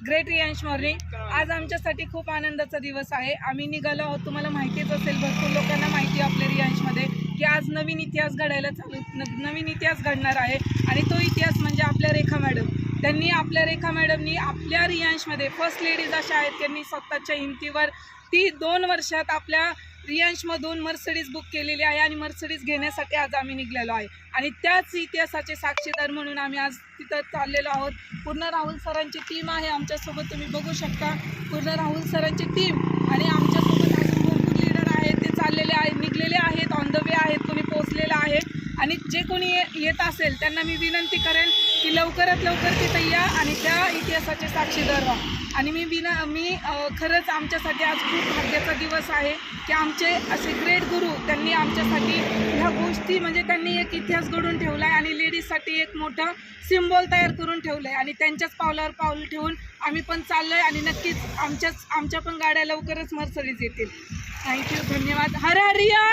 Great Riyansh morning. आज आमच्यासाठी खूप आनंदाचा दिवस आहे। आम्ही निघालो आहोत, तुम्हाला माहितीच असेल, भरपूर लोकांना माहिती आहे आपल्या रियांशमध्ये की आज नवीन इतिहास घडायला नवीन इतिहास घडणार आहे आणि तो इतिहास म्हणजे आपल्या रेखा मॅडम। आपल्या रेखा मॅडमनी आपल्या रियांशमध्ये फर्स्ट लेडीज अशा आहेत त्यांनी स्वतःच्या हिमतीवर ती 2 वर्षात आपल्या रियांशमधून मर्सिडीज बुक केलेली आहे आणि मर्सिडीज घेण्यासाठी आज आम्ही निघलेलो आहे आणि त्याच इतिहासाचे साक्षीदार म्हणून आम्ही आज तिथं चाललेलो आहोत। पूर्ण राहुल सरांची टीम आहे आमच्यासोबत, तुम्ही बघू शकता पूर्ण राहुल सरांची टीम आणि आमच्यासोबत अजून भरपूर लीडर आहेत, ते चाललेले आहेत, निघलेले आहेत, ऑन द वे आहेत, कोणी पोहोचलेलं आहे आणि जे कोणी येत असेल त्यांना मी विनंती करेन की लवकरात लवकर तिथं या आणि त्या इतिहासाचे साक्षीदार व्हा। आणि मी खरंच आमच्यासाठी आज खूप भाग्याचा दिवस आहे की आमचे असे ग्रेट गुरु त्यांनी आमच्यासाठी ह्या गोष्टी म्हणजे त्यांनी एक इतिहास घडून ठेवला आहे आणि लेडीजसाठी एक मोठा सिम्बॉल तयार करून ठेवलं आहे आणि त्यांच्याच पावलावर पाऊल ठेवून आम्ही पण चाललो आहे आणि नक्कीच आमच्या पण गाड्या लवकरच मर्सिडीज येतील। थँक्यू, धन्यवाद। हर हर रिया।